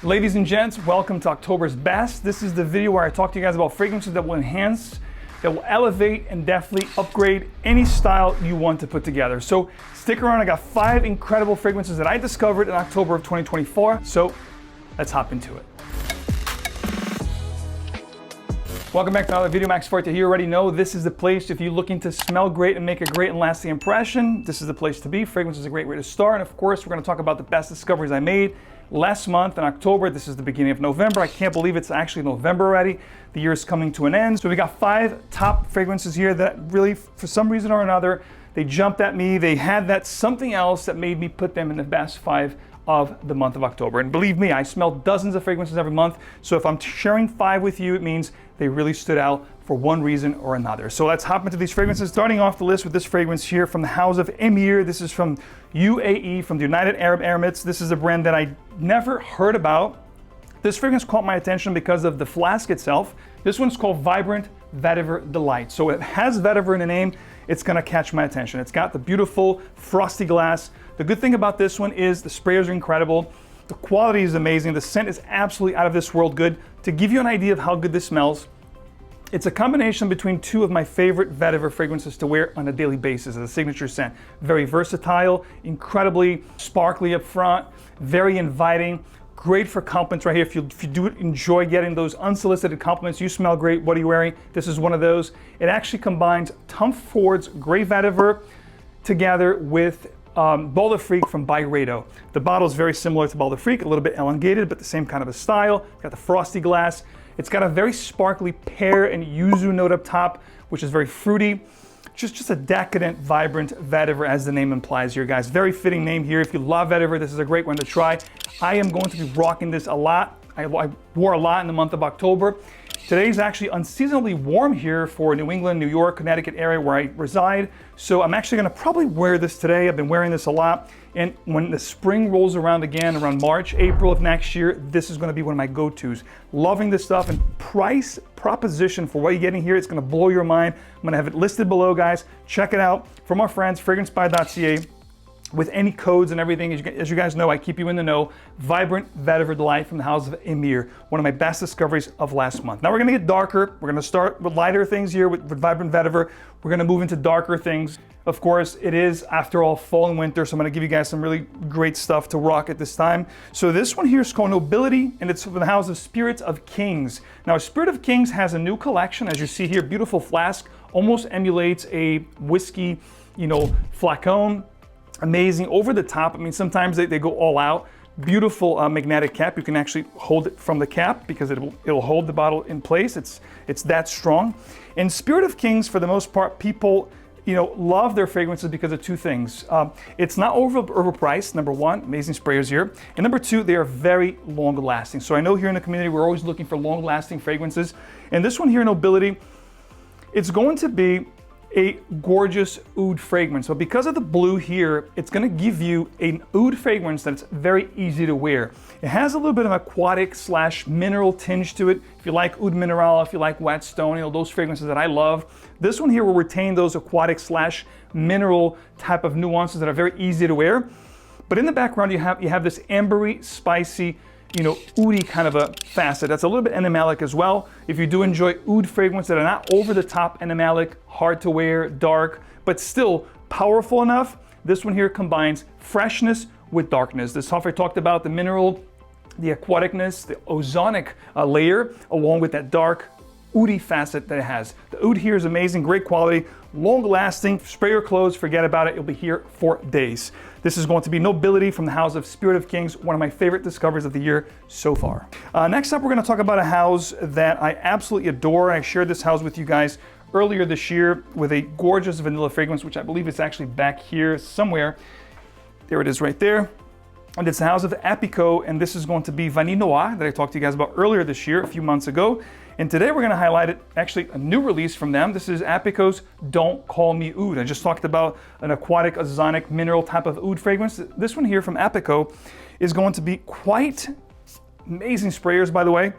Ladies and gents, welcome to October's Best. This is the video where I talk to you guys about fragrances that will enhance, that will elevate, and definitely upgrade any style you want to put together. So stick around, I got 5 incredible fragrances that I discovered in October of 2024. So let's hop into it. Welcome back to another video. Max Forte here. You already know this is the place if you're looking to smell great and make a great and lasting impression. This is the place to be. Fragrance is a great way to start. And of course, we're going to talk about the best discoveries I made last month in October. This is the beginning of November. I can't believe it's actually November already. The year is coming to an end. So we got 5 top fragrances here that really, for some reason or another, they jumped at me. They had that something else that made me put them in the best 5 of the month of October. And believe me, I smell dozens of fragrances every month. So if I'm sharing 5 with you, it means they really stood out for one reason or another. So let's hop into these fragrances. Starting off the list with this fragrance here from the house of Emir. This is from UAE, from the United Arab Emirates. This is a brand that I never heard about. This fragrance caught my attention because of the flask itself. This one's called Vibrant Vetiver Delight. So it has vetiver in the name. It's gonna catch my attention. It's got the beautiful frosty glass. The good thing about this one is the sprayers are incredible. The quality is amazing. The scent is absolutely out of this world good. To give you an idea of how good this smells, it's a combination between 2 of my favorite vetiver fragrances to wear on a daily basis as a signature scent. Very versatile, incredibly sparkly up front, very inviting, great for compliments right here. If you do enjoy getting those unsolicited compliments, you smell great, what are you wearing? This is one of those. It actually combines Tom Ford's Grey Vetiver together with 𝗕𝗿𝘆 from Byredo. The bottle is very similar to 𝗕𝗿𝘆, a little bit elongated, but the same kind of a style. Got the frosty glass. It's got a very sparkly pear and yuzu note up top, which is very fruity. Just a decadent, vibrant vetiver, as the name implies here, guys. Very fitting name here. If you love vetiver, this is a great one to try. I am going to be rocking this a lot. I wore a lot in the month of October. Today's actually unseasonably warm here for New England, New York, Connecticut area where I reside. So I'm actually gonna probably wear this today. I've been wearing this a lot. And when the spring rolls around again, around March, April of next year, this is gonna be one of my go-tos. Loving this stuff, and price proposition for what you're getting here, it's gonna blow your mind. I'm gonna have it listed below, guys. Check it out from our friends, fragrancepie.ca. With any codes and everything, as you guys know, I keep you in the know. Vibrant Vetiver Delight from the house of Emir, one of my best discoveries of last month. Now we're gonna get darker. We're gonna start with lighter things here with Vibrant Vetiver. We're gonna move into darker things. Of course, it is, after all, fall and winter, so I'm gonna give you guys some really great stuff to rock at this time. So this one here is called Nobility, and it's from the house of Spirit of Kings. Now, Spirit of Kings has a new collection, as you see here, beautiful flask, almost emulates a whiskey, flacon. Amazing, over the top. I mean, sometimes they go all out. Beautiful magnetic cap. You can actually hold it from the cap because it'll hold the bottle in place. It's that strong. In Spirit of Kings, for the most part, people love their fragrances because of 2 things. It's not overpriced, number 1, amazing sprayers here. And number 2, they are very long lasting. So I know here in the community, we're always looking for long lasting fragrances. And this one here, Nobility, it's going to be a gorgeous oud fragrance. So because of the blue here, it's gonna give you an oud fragrance that's very easy to wear. It has a little bit of aquatic / mineral tinge to it. If you like oud mineral, if you like whetstone, those fragrances that I love. This one here will retain those aquatic / mineral type of nuances that are very easy to wear. But in the background, you have this ambery, spicy, oudy kind of a facet. That's a little bit animalic as well. If you do enjoy oud fragrances that are not over the top animalic, hard to wear, dark, but still powerful enough, this one here combines freshness with darkness. This stuff I talked about, the mineral, the aquaticness, the ozonic layer, along with that dark, oudy facet that it has. The oud here is amazing, great quality, long lasting. Spray your clothes, forget about it, it'll be here for days. This is going to be Nobility from the house of Spirit of Kings, one of my favorite discoveries of the year so far. Next up, we're gonna talk about a house that I absolutely adore. I shared this house with you guys earlier this year with a gorgeous vanilla fragrance, which I believe is actually back here somewhere. There it is right there. And it's the house of 𝗵𝗄, and this is going to be Vanille Noir that I talked to you guys about earlier this year, a few months ago. And today we're gonna highlight actually a new release from them. This is 𝗵𝗄's Don't Call Me Oud. I just talked about an aquatic, ozonic, mineral type of oud fragrance. This one here from 𝗵𝗄 is going to be quite amazing sprayers, by the way.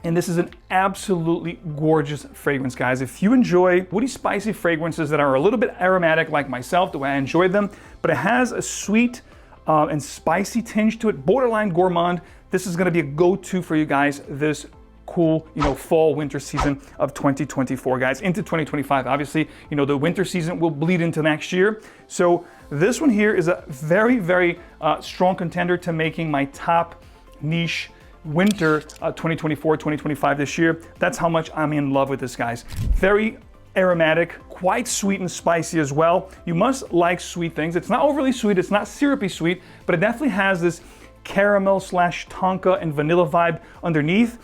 And this is an absolutely gorgeous fragrance, guys. If you enjoy woody, spicy fragrances that are a little bit aromatic like myself, the way I enjoy them, but it has a sweet, and spicy tinge to it, borderline gourmand. This is gonna be a go-to for you guys this cool, fall, winter season of 2024, guys, into 2025. Obviously, the winter season will bleed into next year. So this one here is a very, very strong contender to making my top niche winter 2024, 2025 this year. That's how much I'm in love with this, guys. Very aromatic, quite sweet and spicy as well. You must like sweet things. It's not overly sweet, it's not syrupy sweet, but it definitely has this caramel / tonka and vanilla vibe underneath,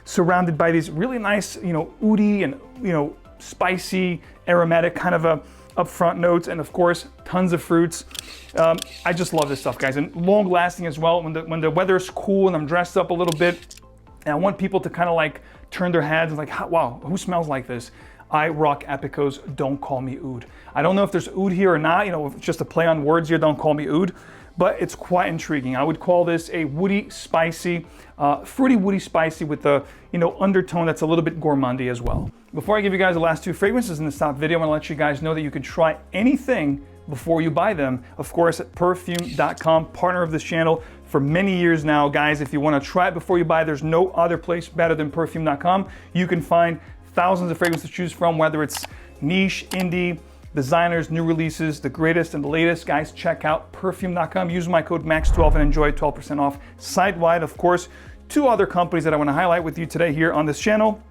surrounded by these really nice, oudi and, spicy, aromatic kind of a upfront notes, and of course, tons of fruits. I just love this stuff, guys, and long lasting as well. When the weather's cool and I'm dressed up a little bit, and I want people to kind of like turn their heads and like, wow, who smells like this? I rock 𝗵𝗃𝗀𝗀's Don't Call Me Oud. I don't know if there's oud here or not, if it's just a play on words here, Don't Call Me Oud, but it's quite intriguing. I would call this a woody, spicy, fruity, woody, spicy with the, undertone that's a little bit gourmandy as well. Before I give you guys the last two fragrances in this top video, I want to let you guys know that you can try anything before you buy them. Of course, at perfume.com, partner of this channel for many years now, guys. If you want to try it before you buy, there's no other place better than perfume.com. You can find thousands of fragrances to choose from, whether it's niche, indie, designers, new releases, the greatest and the latest. Guys, check out perfume.com. Use my code MAX12 and enjoy 12% off site-wide. Of course, two other companies that I want to highlight with you today here on this channel.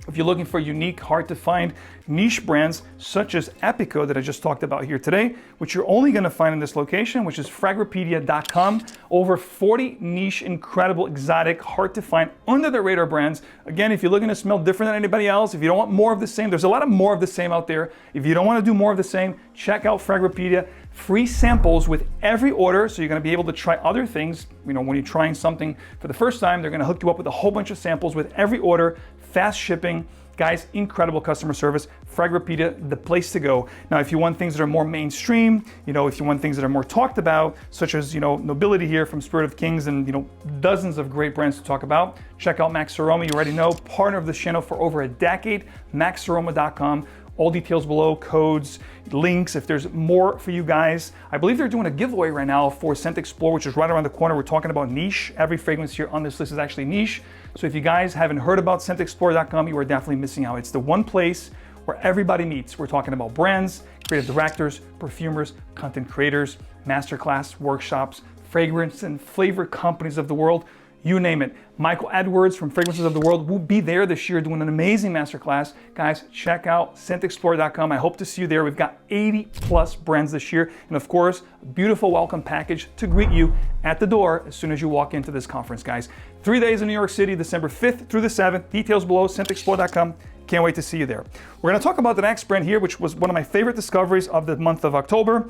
If you're looking for unique, hard to find niche brands such as 𝗵𝗃𝗀 that I just talked about here today, which you're only going to find in this location, which is fragrapedia.com. Over 40 niche, incredible, exotic, hard to find, under the radar brands. Again, if you're looking to smell different than anybody else, if you don't want more of the same, there's a lot of more of the same out there. If you don't want to do more of the same, check out Fragrapedia. Free samples with every order, so you're going to be able to try other things. When you're trying something for the first time, they're going to hook you up with a whole bunch of samples with every order. Fast shipping, guys, incredible customer service. Fragrapedia, the place to go. Now, if you want things that are more mainstream, if you want things that are more talked about, such as, Nobility here from Spirit of Kings and, dozens of great brands to talk about, check out Max Aroma. You already know, partner of this channel for over a decade, maxaroma.com. All details below, codes, links, if there's more for you guys. I believe they're doing a giveaway right now for ScentXplore, which is right around the corner. We're talking about niche. Every fragrance here on this list is actually niche. So if you guys haven't heard about ScentXplore.com, you are definitely missing out. It's the one place where everybody meets. We're talking about brands, creative directors, perfumers, content creators, masterclass, workshops, fragrance and flavor companies of the world. You name it. Michael Edwards from Fragrances of the World will be there this year doing an amazing masterclass. Guys, check out ScentXplore.com. I hope to see you there. We've got 80 plus brands this year. And of course, a beautiful welcome package to greet you at the door as soon as you walk into this conference, guys. 3 days in New York City, December 5th through the 7th. Details below, ScentXplore.com. Can't wait to see you there. We're going to talk about the next brand here, which was one of my favorite discoveries of the month of October.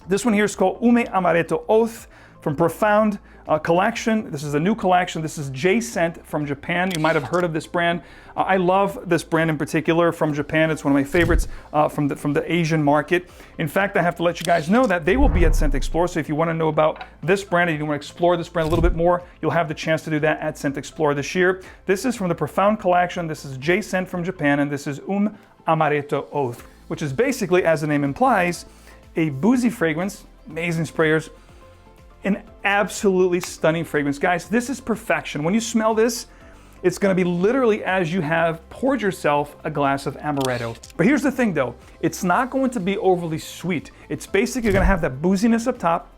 This one here is called Amaro Oath from Profound collection. This is a new collection. This is 𝗀𝗃 from Japan. You might have heard of this brand. I love this brand in particular from Japan. It's one of my favorites from the Asian market. In fact, I have to let you guys know that they will be at ScentXplore. So if you want to know about this brand and you want to explore this brand a little bit more, you'll have the chance to do that at ScentXplore this year. This is from the Profound collection. This is 𝗀𝗃 from Japan, and this is Amaro Oath, which is basically, as the name implies, a boozy fragrance. Amazing sprayers. An absolutely stunning fragrance. Guys, this is perfection. When you smell this, it's going to be literally as you have poured yourself a glass of amaretto. But here's the thing though, it's not going to be overly sweet. It's basically going to have that booziness up top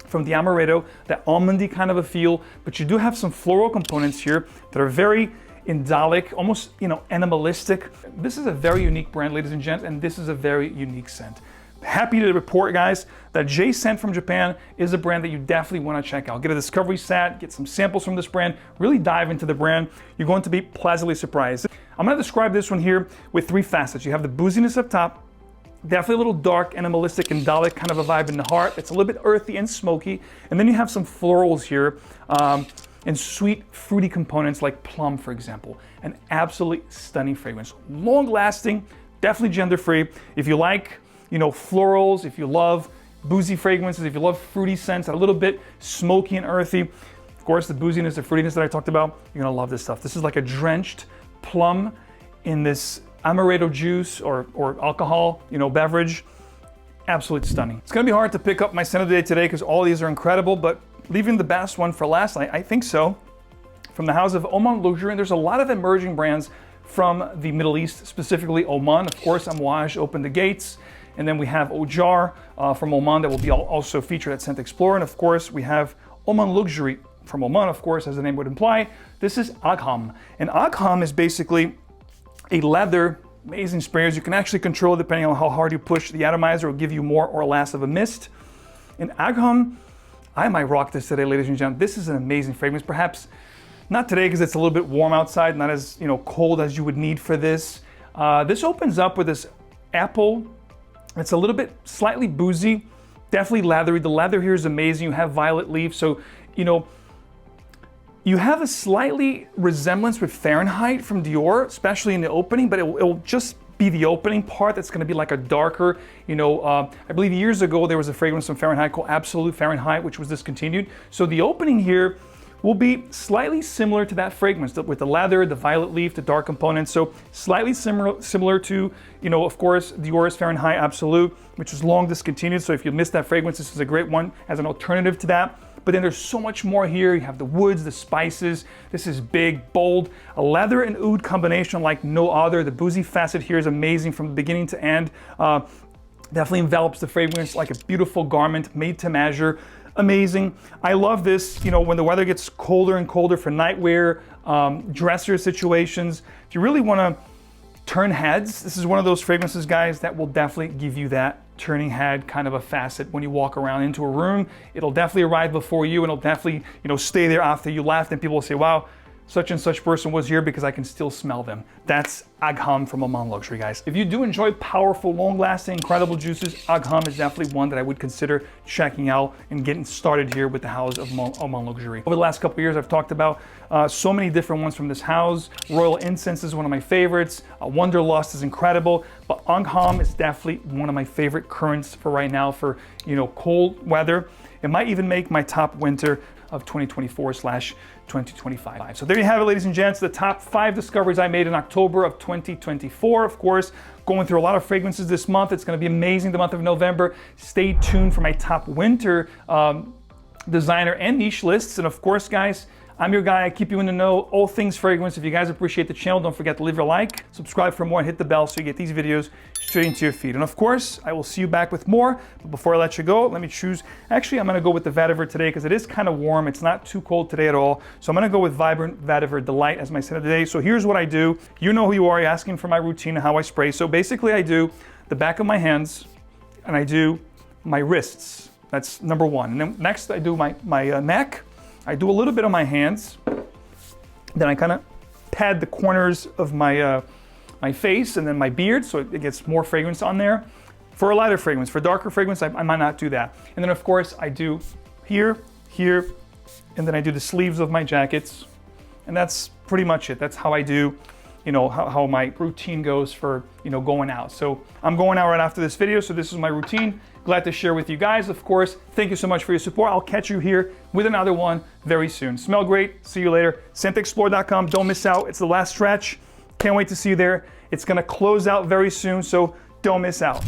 from the amaretto, that almondy kind of a feel, but you do have some floral components here that are very indolic, almost, animalistic. This is a very unique brand, ladies and gents, and this is a very unique scent. Happy to report, guys, that 𝗀𝗃 from Japan is a brand that you definitely want to check out. Get a discovery set, get some samples from this brand, really dive into the brand. You're going to be pleasantly surprised. I'm going to describe this one here with three facets. You have the booziness up top, definitely a little dark, animalistic, indolic kind of a vibe in the heart. It's a little bit earthy and smoky. And then you have some florals here and sweet, fruity components like plum, for example. An absolutely stunning fragrance. Long lasting, definitely gender-free. If you like florals, if you love boozy fragrances, if you love fruity scents, a little bit smoky and earthy, of course, the booziness, the fruitiness that I talked about, you're gonna love this stuff. This is like a drenched plum in this amaretto juice or alcohol, beverage. absolutely stunning. It's gonna be hard to pick up my scent of the day today because all these are incredible, but leaving the best one for last, I think so. From the house of Oman Luxury, and there's a lot of emerging brands from the Middle East, specifically Oman. Of course, 𝗻𝗂 opened the gates. And then we have 𝗻𝗂 from Oman that will be also featured at ScentXplore. And of course, we have Oman Luxury from Oman, of course, as the name would imply. This is 𝗂𝗲. And 𝗂𝗲 is basically a leather, amazing sprayers. You can actually control it depending on how hard you push. The atomizer will give you more or less of a mist. And 𝗂𝗲, I might rock this today, ladies and gentlemen. This is an amazing fragrance. Perhaps not today because it's a little bit warm outside, not as cold as you would need for this. This opens up with this apple. It's a little bit slightly boozy, definitely leathery. The leather here is amazing. You have violet leaf, so you have a slightly resemblance with Fahrenheit from Dior, especially in the opening, but it'll just be the opening part that's going to be like a darker, I believe years ago there was a fragrance from Fahrenheit called Absolute Fahrenheit, which was discontinued. So the opening here will be slightly similar to that fragrance with the leather, the violet leaf, the dark components. So slightly similar to, of course, Dior's Fahrenheit Absolute, which was long discontinued. So if you missed that fragrance, this is a great one as an alternative to that. But then there's so much more here. You have the woods, the spices. This is big, bold, a leather and oud combination like no other. The 𝗕𝗂𝘂 here is amazing from beginning to end. Definitely envelops the fragrance like a beautiful garment made to measure. Amazing. I love this, when the weather gets colder and colder for nightwear, dresser situations. If you really want to turn heads, this is one of those fragrances, guys, that will definitely give you that turning head kind of a facet when you walk around into a room. It'll definitely arrive before you, and it'll definitely, stay there after you left, and people will say, wow, such and such person was here because I can still smell them. That's 𝗂𝗲 from Oman Luxury, guys. If you do enjoy powerful, long-lasting, incredible juices, 𝗂𝗲 is definitely one that I would consider checking out and getting started here with the house of Oman Luxury. Over the last couple of years, I've talked about so many different ones from this house. Royal Incense is one of my favorites. Wanderlust is incredible, but 𝗂𝗲 is definitely one of my favorite currents for right now for, cold weather. It might even make my top winter of 2024/2025. So there you have it, ladies and gents, the top 5 discoveries I made in October of 2024. Of course, going through a lot of fragrances this month. It's going to be amazing the month of November. Stay tuned for my top winter designer and niche lists. And of course, guys, I'm your guy. I keep you in the know, all things fragrance. If you guys appreciate the channel, don't forget to leave a like, subscribe for more, and hit the bell so you get these videos straight into your feed. And of course, I will see you back with more. But before I let you go, let me choose. Actually, I'm going to go with the 𝗵𝗲 today because it is kind of warm. It's not too cold today at all. So I'm going to go with Vibrant 𝗵𝗲 Delight as my scent of the day. So here's what I do. You know who you are. You're asking for my routine and how I spray. So basically, I do the back of my hands and I do my wrists. That's number 1. And then next, I do my neck. I do a little bit on my hands. Then I kind of pad the corners of my my face and then my beard so it gets more fragrance on there. For a lighter fragrance, for darker fragrance, I might not do that. And then of course I do here, here, and then I do the sleeves of my jackets. And that's pretty much it. That's how I do, how my routine goes for, going out. So I'm going out right after this video. So this is my routine. Glad to share with you guys. Of course, thank you so much for your support. I'll catch you here with another one very soon. Smell great. See you later. ScentXplore.com. Don't miss out. It's the last stretch. Can't wait to see you there. It's going to close out very soon, so don't miss out.